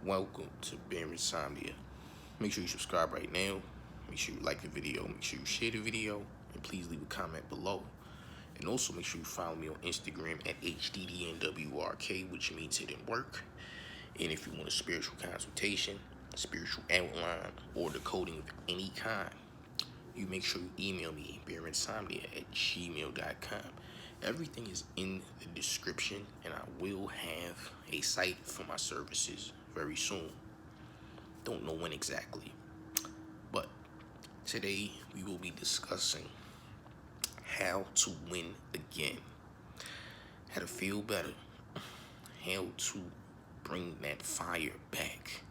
Welcome to Insomnia. Make sure you subscribe right now. Make sure you like the video. Make sure you share the video. And please leave a comment below. And also make sure you follow me on Instagram at HDDNWRK, which means hidden work. And if you want a spiritual consultation, spiritual outline, or decoding of any kind, you make sure you email me, barinsomnia@gmail.com. Everything is in the description, and I will have a site for my services very soon. Don't know when exactly, but today we will be discussing how to win again, how to feel better, how to bring that fire back,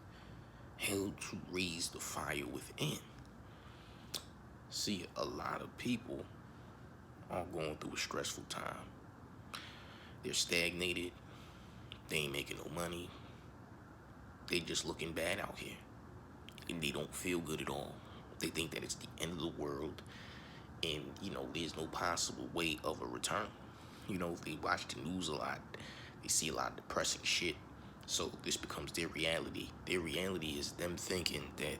how to raise the fire within. See, a lot of people are going through a stressful time. They're stagnated. They ain't making no money. They just looking bad out here. And they don't feel good at all. They think that it's the end of the world. And, there's no possible way of a return. They watch the news a lot. They see a lot of depressing shit. So this becomes their reality. Their reality is them thinking that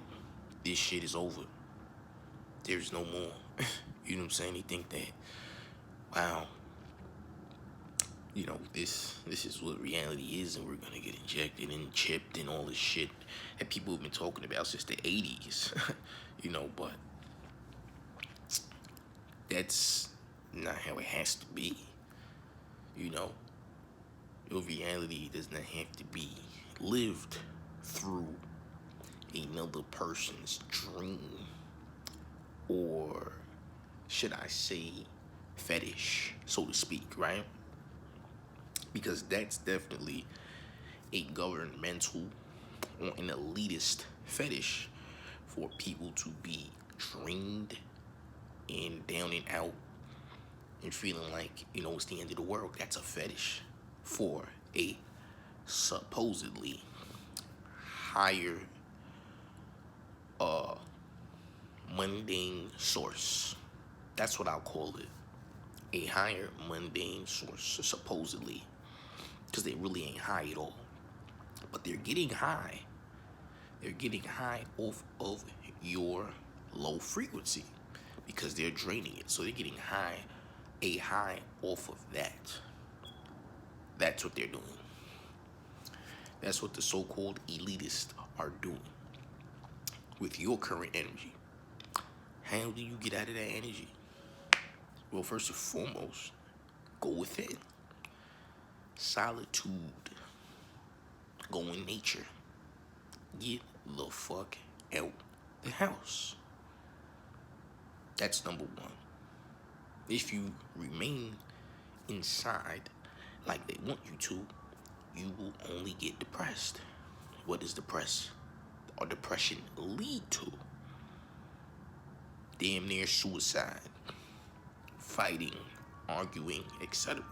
this shit is over. There's no more. You know what I'm saying? They think that, wow, this is what reality is, and we're gonna get injected and chipped and all this shit that people have been talking about since the 80s. But that's not how it has to be. Your reality does not have to be lived through another person's dream, or should I say fetish, so to speak, right? Because that's definitely a governmental or an elitist fetish for people to be dreamed and down and out and feeling like, it's the end of the world. That's a fetish for a supposedly higher mundane source. That's what I'll call it. A higher mundane source, supposedly. Because they really ain't high at all. But they're getting high. They're getting high off of your low frequency because they're draining it. So they're getting a high off of that. That's what they're doing. That's what the so-called elitists are doing with your current energy. How do you get out of that energy? Well, first and foremost, go within. Solitude. Go in nature. Get the fuck out the house. That's number one. If you remain inside like they want you to, you will only get depressed. What does depression lead to? Damn near suicide, fighting, arguing, etc.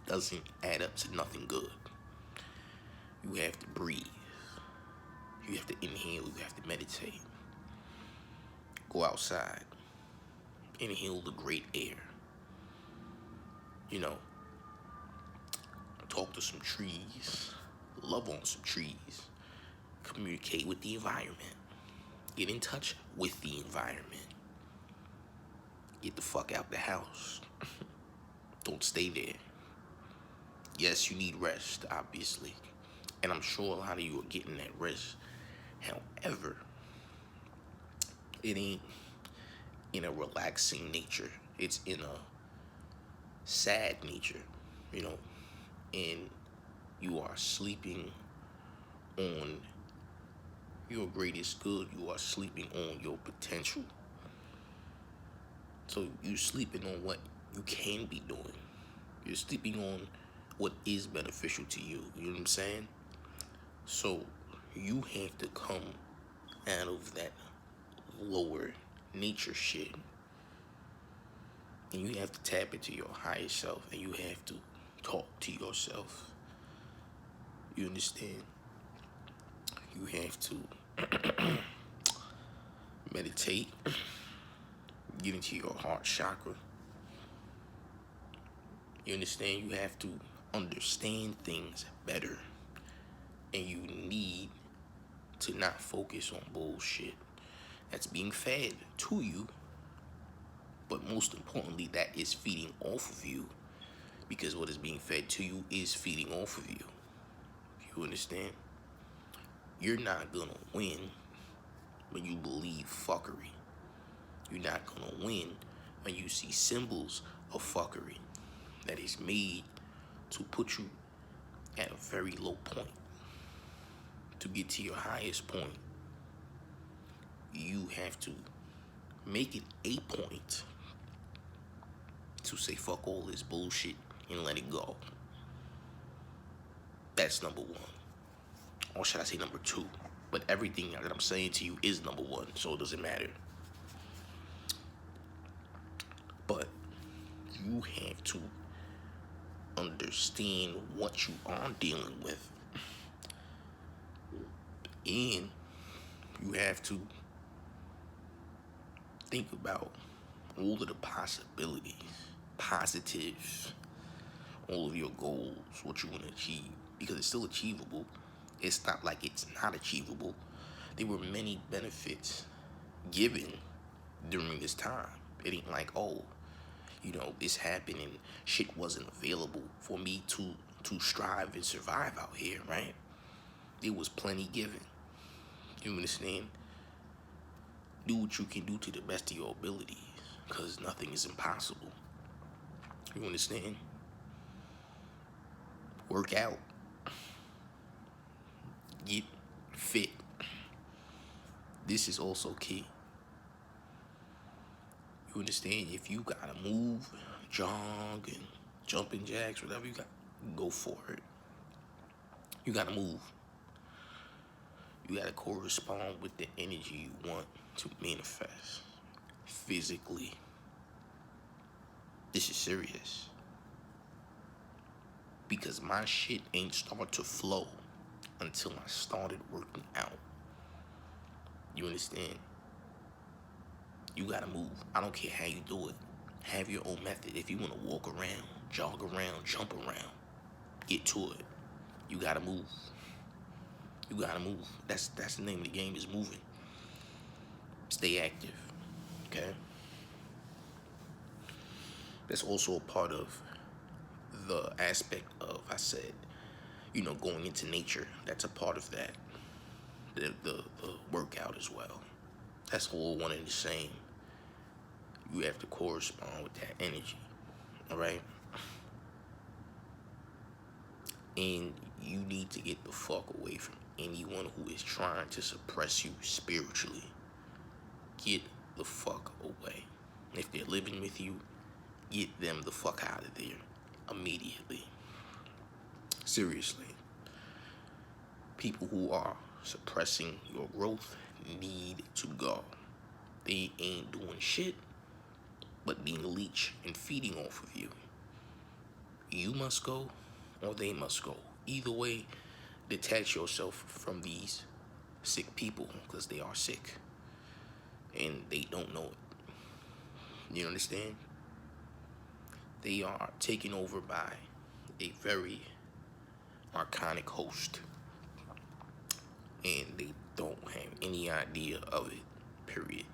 Doesn't add up to nothing good. You have to breathe. You have to inhale. You have to meditate. Go outside. Inhale the great air. Talk to some trees. Love on some trees. Communicate with the environment. Get in touch with the environment. Get the fuck out the house. Don't stay there. Yes, you need rest, obviously. And I'm sure a lot of you are getting that rest. However, it ain't in a relaxing nature. It's in a sad nature, and you are sleeping on your greatest good. You are sleeping on your potential. So you're sleeping on what you can be doing. You're sleeping on what is beneficial to you. You know what I'm saying? So you have to come out of that lower nature shit. And you have to tap into your higher self, and you have to talk to yourself. You understand? You have to meditate, get into your heart chakra. You understand? You have to understand things better And you need to not focus on bullshit that's being fed to you, but most importantly, that is feeding off of you, because what is being fed to you is feeding off of you. You understand? You're not gonna win when you believe fuckery. You're not gonna win when you see symbols of fuckery that is made to put you at a very low point. To get to your highest point, you have to make it a point to say fuck all this bullshit and let it go. That's number one. Or should I say number two? But everything that I'm saying to you is number one, so it doesn't matter. But you have to understand what you are dealing with. And you have to think about all of the possibilities, positives, all of your goals, what you want to achieve, because it's still achievable. It's not like it's not achievable. There were many benefits given during this time. It ain't like, oh, this happened and shit wasn't available for me to strive and survive out here, right? There was plenty given. You understand? Do what you can do to the best of your abilities, because nothing is impossible. You understand? Work out. Get fit. This is also key. You understand? If you gotta move, jog, and jumping jacks, whatever you got, go for it. You gotta move. You gotta correspond with the energy you want to manifest physically. This is serious. Because my shit ain't start to flow until I started working out. You understand? You gotta move. I don't care how you do it. Have your own method. If you wanna walk around, jog around, jump around, get to it. You gotta move. You gotta move. That's the name of the game, is moving. Stay active. Okay? That's also a part of the aspect of, I said, going into nature. That's a part of that. The workout as well. That's all one and the same. You have to correspond with that energy. Alright? And you need to get the fuck away from anyone who is trying to suppress you spiritually. Get the fuck away. If they're living with you, get them the fuck out of there immediately. Seriously. People who are suppressing your growth need to go. They ain't doing shit but being a leech and feeding off of you. You must go, or they must go. Either way, detach yourself from these sick people, because they are sick and they don't know it. You understand? They are taken over by a very archonic host, and they don't have any idea of it, period.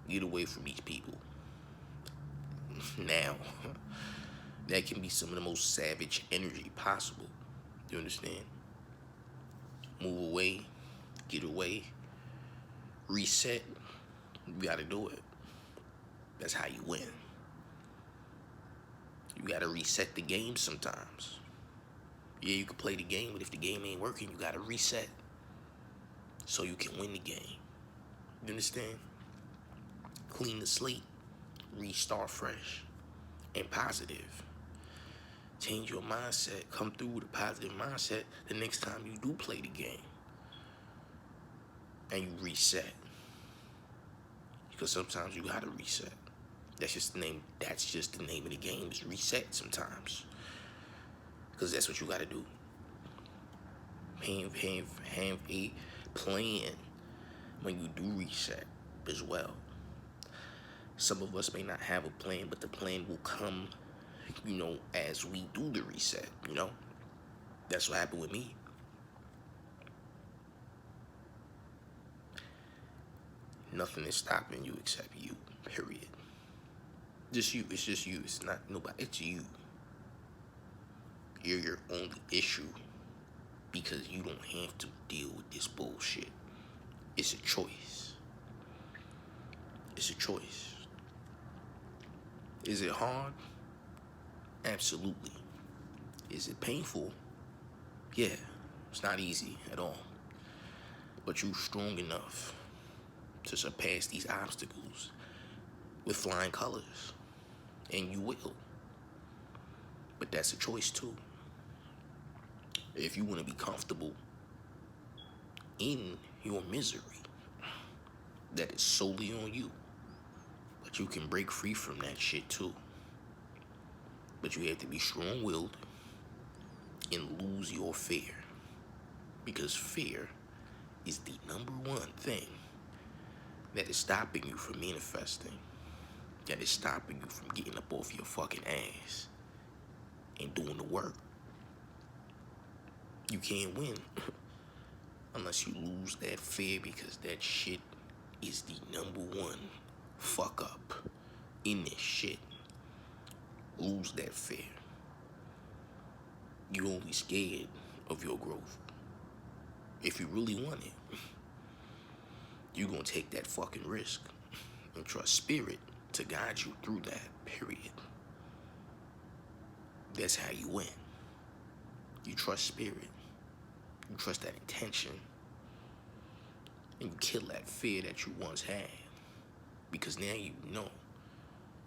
Get away from these people. Now, that can be some of the most savage energy possible. You understand? Move away, get away, reset. You gotta do it. That's how you win. You gotta reset the game sometimes. Yeah, you can play the game, but if the game ain't working, you gotta reset so you can win the game. You understand? Clean the slate, restart fresh and positive. Change your mindset. Come through with a positive mindset the next time you do play the game. And you reset. Because sometimes you gotta reset. That's just the name of the game, is reset sometimes. Because that's what you gotta do. Have a plan when you do reset as well. Some of us may not have a plan, but the plan will come, as we do the reset, That's what happened with me. Nothing is stopping you except you, period. Just you. It's just you. It's not nobody. It's you. You're your only issue because you don't have to deal with this bullshit. It's a choice. It's a choice. Is it hard? Absolutely. Is it painful? Yeah. It's not easy at all. But you're strong enough to surpass these obstacles with flying colors. And you will. But that's a choice too. If you want to be comfortable in your misery, that is solely on you. But you can break free from that shit too. But you have to be strong-willed and lose your fear. Because fear is the number one thing that is stopping you from manifesting. That is stopping you from getting up off your fucking ass and doing the work. You can't win unless you lose that fear, because that shit is the number one fuck up in this shit. Lose that fear. You're only scared of your growth. If you really want it, you're gonna take that fucking risk and trust spirit to guide you through that, period. That's how you win. You trust spirit. You trust that intention. And you kill that fear that you once had. Because now you know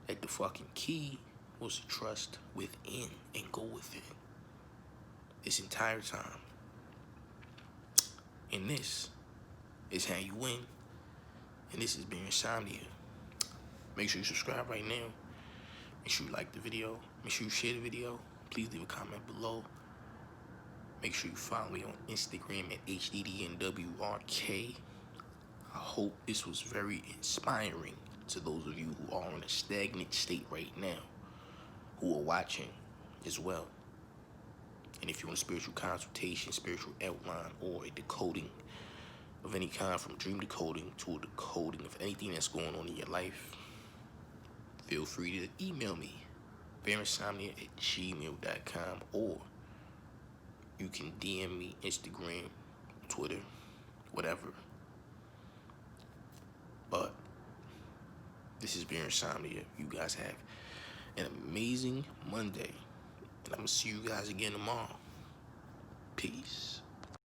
that the fucking key was to trust within and go within. This entire time. And this is how you win. And this has been Insomnia. Make sure you subscribe right now. Make sure you like the video. Make sure you share the video. Please leave a comment below. Make sure you follow me on Instagram at HDDNWRK. I hope this was very inspiring to those of you who are in a stagnant state right now, who are watching as well. And if you want a spiritual consultation, spiritual outline, or a decoding of any kind, from dream decoding to a decoding of anything that's going on in your life, feel free to email me, verinsomnia@gmail.com, or you can DM me, Instagram, Twitter, whatever. But this is Insomnia. You guys have an amazing Monday. And I'm going to see you guys again tomorrow. Peace.